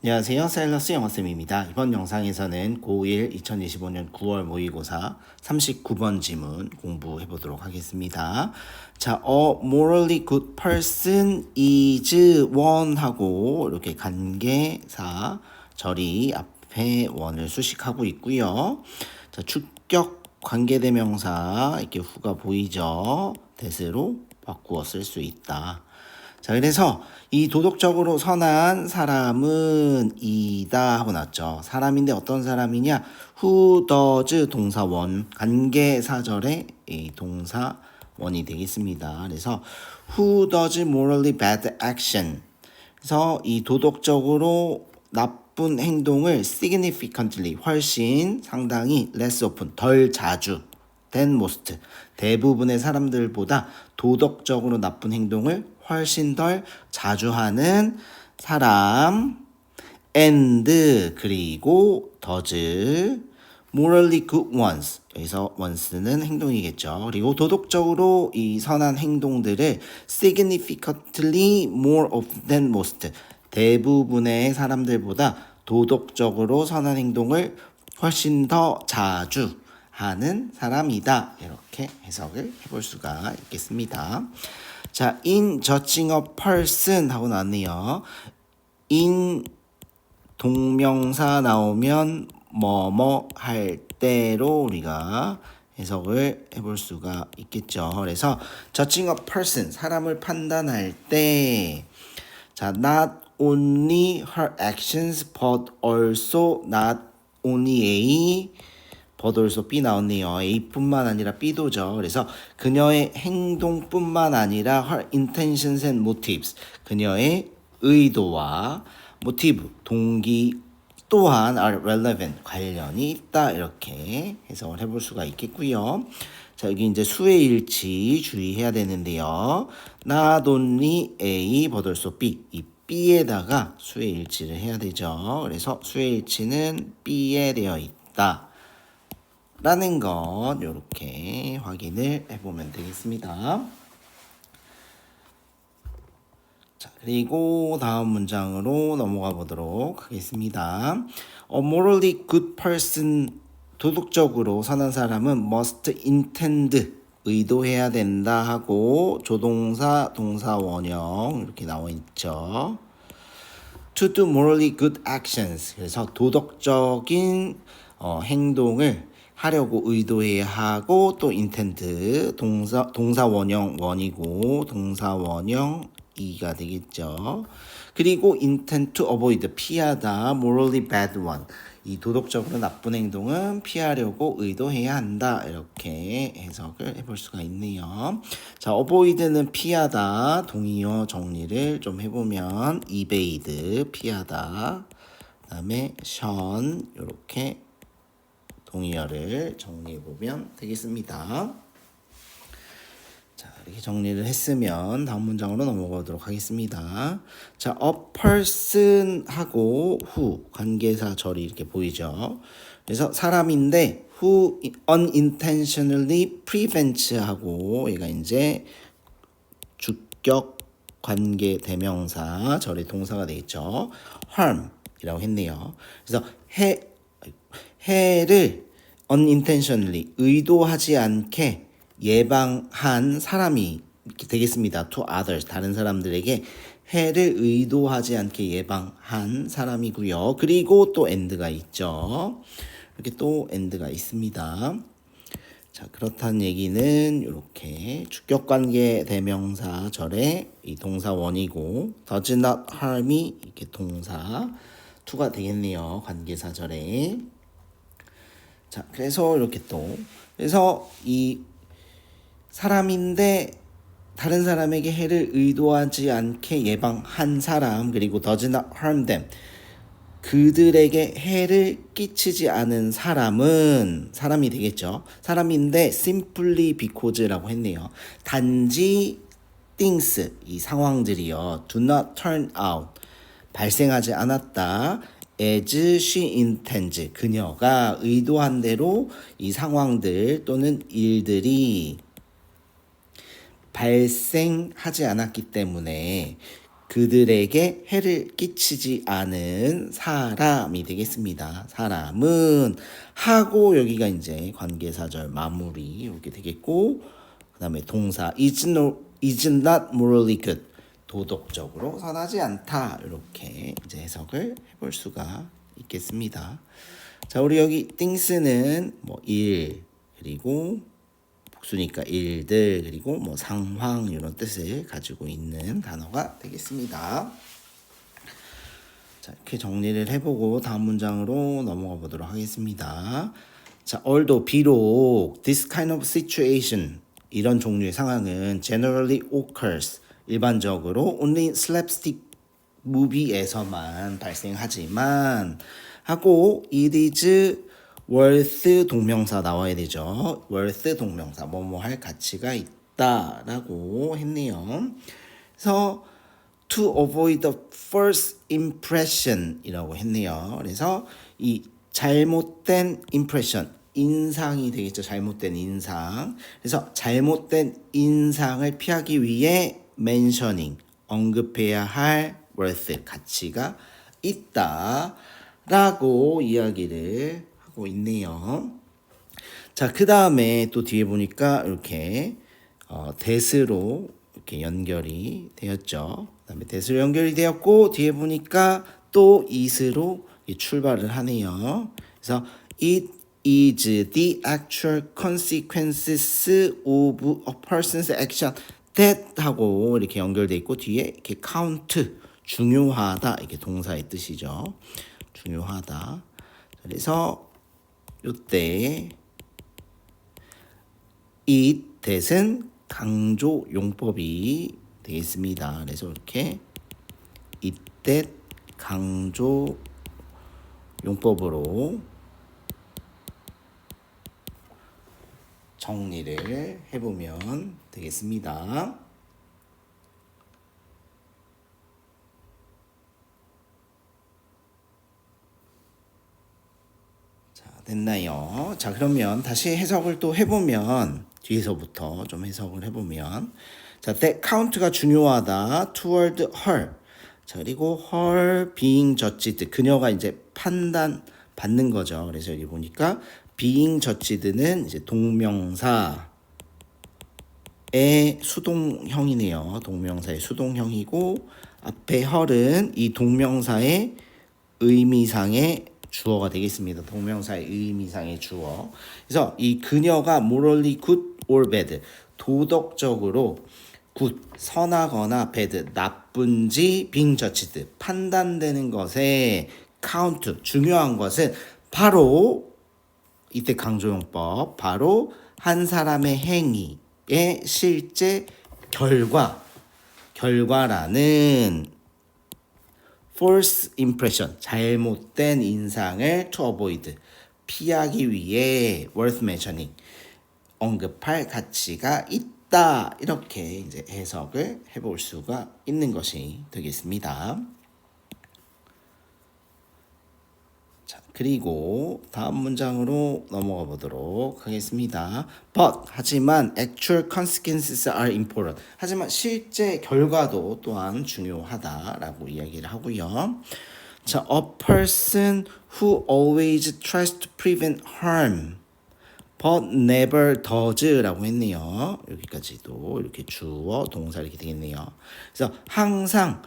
안녕하세요. 사일러스 영어쌤입니다. 이번 영상에서는 고1 2025년 9월 모의고사 39번 지문 공부해 보도록 하겠습니다. 자, A morally good person is one 하고 이렇게 관계사 절이 앞에 원을 수식하고 있고요. 자, 주격 관계대명사 이렇게 후가 보이죠? 대세로 바꾸어 쓸 수 있다. 자, 그래서 이 도덕적으로 선한 사람은 이다 하고 났죠. 사람인데 어떤 사람이냐? Who does 동사원, 관계사절의 이 동사원이 되겠습니다. 그래서 Who does morally bad action. 그래서 이 도덕적으로 나쁜 행동을 significantly, 훨씬, 상당히, less often, 덜 자주, than most, 대부분의 사람들보다 도덕적으로 나쁜 행동을 훨씬 덜 자주 하는 사람 and 그리고 does morally good ones, 여기서 ones는 행동이겠죠. 그리고 도덕적으로 이 선한 행동들을 significantly more often than most, 대부분의 사람들보다 도덕적으로 선한 행동을 훨씬 더 자주 하는 사람이다. 이렇게 해석을 해볼 수가 있겠습니다. 자, in judging a person 하고 나왔네요. in 동명사 나오면 뭐뭐 할 때로 우리가 해석을 해볼 수가 있겠죠. 그래서 judging a person, 사람을 판단할 때, 자, not only her actions but also not only A, but also B 나왔네요. A뿐만 아니라 B도죠. 그래서 그녀의 행동뿐만 아니라 her intentions and motives, 그녀의 의도와 motive, 동기 또한 are relevant, 관련이 있다. 이렇게 해석을 해볼 수가 있겠고요. 자, 여기 이제 수의 일치 주의해야 되는데요. not only A, but also B. 이 B에다가 수의 일치를 해야 되죠. 그래서 수의 일치는 B에 되어 있다. 라는 것 이렇게 확인을 해보면 되겠습니다. 자, 그리고 다음 문장으로 넘어가 보도록 하겠습니다. A morally good person, 도덕적으로 선한 사람은 must intend, 의도해야 된다 하고 조동사, 동사 원형 이렇게 나와 있죠. To do morally good actions, 그래서 도덕적인 행동을 하려고 의도해야 하고, 또 intend 동사 원형 원이고 동사 원형 이가 되겠죠. 그리고 intend to avoid, 피하다, morally bad one, 이 도덕적으로 나쁜 행동은 피하려고 의도해야 한다. 이렇게 해석을 해볼 수가 있네요. 자, avoid는 피하다, 동의어 정리를 좀 해보면 evade, 피하다, 그 다음에 shun, 이렇게 동의어를 정리해보면 되겠습니다. 자, 이렇게 정리를 했으면 다음 문장으로 넘어가도록 하겠습니다. 자, a person 하고 who, 관계사 절이 이렇게 보이죠. 그래서 사람인데 who unintentionally prevents 하고, 얘가 이제 주격 관계 대명사 절의 동사가 되겠죠. harm이라고 했네요. 그래서 해를 unintentionally, 의도하지 않게 예방한 사람이 되겠습니다. to others, 다른 사람들에게 해를 의도하지 않게 예방한 사람이고요. 그리고 또 and가 있죠. 이렇게 또 and가 있습니다. 자, 그렇다는 얘기는 이렇게 주격관계 대명사 절의 이 동사 원이고 does not harm이 이렇게 동사 to가 되겠네요. 관계사 절에. 자, 그래서 이렇게 또, 그래서 이 사람인데 다른 사람에게 해를 의도하지 않게 예방한 사람, 그리고 does not harm them, 그들에게 해를 끼치지 않은 사람은, 사람이 되겠죠. 사람인데 simply because라고 했네요. 단지 things, 이 상황들이요, do not turn out, 발생하지 않았다. as she intends, 그녀가 의도한 대로 이 상황들 또는 일들이 발생하지 않았기 때문에 그들에게 해를 끼치지 않은 사람이 되겠습니다. 사람은 하고 여기가 이제 관계사절 마무리 이렇게 되겠고 그 다음에 동사 is not morally good 도덕적으로 선하지 않다 이렇게 이제 해석을 해볼 수가 있겠습니다. 자 우리 여기 things는 뭐 일 그리고 복수니까 일들 그리고 뭐 상황 이런 뜻을 가지고 있는 단어가 되겠습니다. 자 이렇게 정리를 해보고 다음 문장으로 넘어가 보도록 하겠습니다. 자 although 비록 this kind of situation 이런 종류의 상황은 generally occurs 일반적으로 only slapstick movie에서만 발생하지만 하고 it is worth 동명사 나와야 되죠. worth 동명사 뭐뭐 할 가치가 있다라고 했네요. 그래서 to avoid the first impression 이라고 했네요. 그래서 이 잘못된 impression 인상이 되겠죠. 잘못된 인상. 그래서 잘못된 인상을 피하기 위해 mentioning 언급해야 할 worth 가치가 있다라고 이야기를 하고 있네요. 자, 그 다음에 또 뒤에 보니까 이렇게 that으로 이렇게 연결이 되었죠. 그 다음에 that으로 연결이 되었고 뒤에 보니까 또 it으로 출발을 하네요. 그래서 it is the actual consequences of a person's action that 하고 이렇게 연결돼 있고 뒤에 이렇게 count 중요하다 이게 동사의 뜻이죠. 중요하다. 그래서 요때 it that은 강조 용법이 되겠습니다. 그래서 이렇게 it that 강조 용법으로 정리를 해보면 되겠습니다. 자, 됐나요? 자, 그러면 다시 해석을 또 해보면 뒤에서부터 좀 해석을 해보면 자, that count가 중요하다 toward her 자, 그리고 her being judged 그녀가 이제 판단 받는 거죠. 그래서 여기 보니까 being judged는 이제 동명사의 수동형이네요. 동명사의 수동형이고 앞에 her은 이 동명사의 의미상의 주어가 되겠습니다. 동명사의 의미상의 주어. 그래서 이 그녀가 morally good or bad 도덕적으로 good 선하거나 bad 나쁜지 being judged 판단되는 것에 count 중요한 것은 바로 이때 강조용법 바로 한 사람의 행위의 실제 결과라는 false impression 잘못된 인상을 to avoid 피하기 위해 worth mentioning 언급할 가치가 있다 이렇게 이제 해석을 해볼 수가 있는 것이 되겠습니다. 자, 그리고 다음 문장으로 넘어가 보도록 하겠습니다. But 하지만 actual consequences are important. 하지만 실제 결과도 또한 중요하다라고 이야기를 하고요. 자, a person who always tries to prevent harm but never does라고 했네요. 여기까지도 이렇게 주어 동사 이렇게 되겠네요. 그래서 항상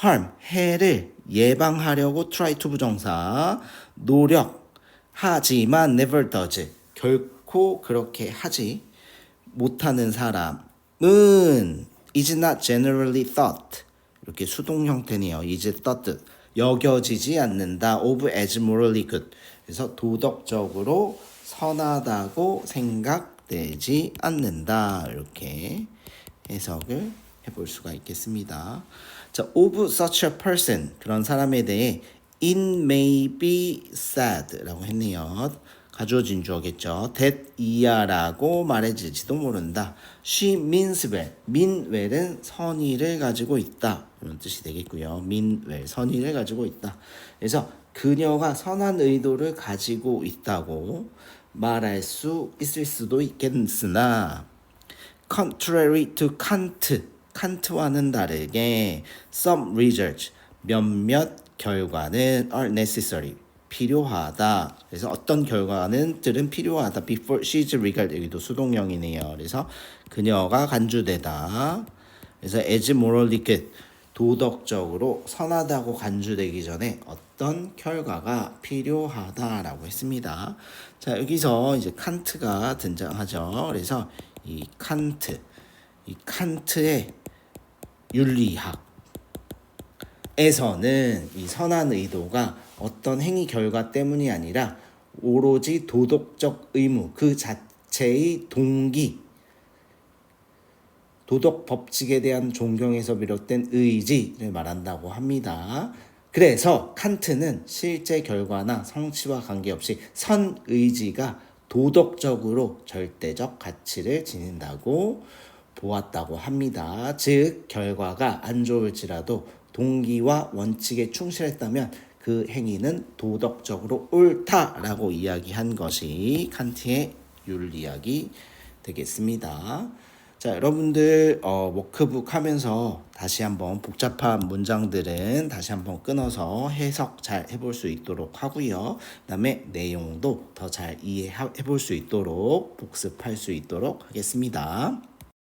harm 해를 예방하려고 try to 부정사 노력하지만 never does 결코 그렇게 하지 못하는 사람은 is not generally thought 이렇게 수동 형태네요. is thought 여겨지지 않는다 of as morally good 그래서 도덕적으로 선하다고 생각되지 않는다 이렇게 해석을 해볼 수가 있겠습니다. 자, of such a person 그런 사람에 대해 it may be said라고 했네요. 가주어진 주어겠죠. that 이하라고 말해질지도 모른다. She means well. mean well은 선의를 가지고 있다. 이런 뜻이 되겠고요. mean well 선의를 가지고 있다. 그래서 그녀가 선한 의도를 가지고 있다고 말할 수 있을 수도 있겠으나 contrary to Kant 칸트와는 다르게 some results 몇몇 결과는 are necessary 필요하다. 그래서 어떤 결과는들은 필요하다. Before she's regarded 여기도 수동형이네요. 그래서 그녀가 간주되다. 그래서 as morally good 도덕적으로 선하다고 간주되기 전에 어떤 결과가 필요하다라고 했습니다. 자, 여기서 이제 칸트가 등장하죠. 그래서 이 칸트의 윤리학에서는 이 선한 의도가 어떤 행위 결과 때문이 아니라 오로지 도덕적 의무 그 자체의 동기 도덕 법칙에 대한 존경에서 비롯된 의지를 말한다고 합니다. 그래서 칸트는 실제 결과나 성취와 관계없이 선의지가 도덕적으로 절대적 가치를 지닌다고 보았다고 합니다. 즉 결과가 안 좋을지라도 동기와 원칙에 충실했다면 그 행위는 도덕적으로 옳다라고 이야기한 것이 칸트의 윤리학이 되겠습니다. 자, 여러분들 워크북 하면서 다시 한번 복잡한 문장들은 다시 한번 끊어서 해석 잘 해볼 수 있도록 하고요. 그다음에 내용도 더 잘 이해해 볼 수 있도록 복습할 수 있도록 하겠습니다.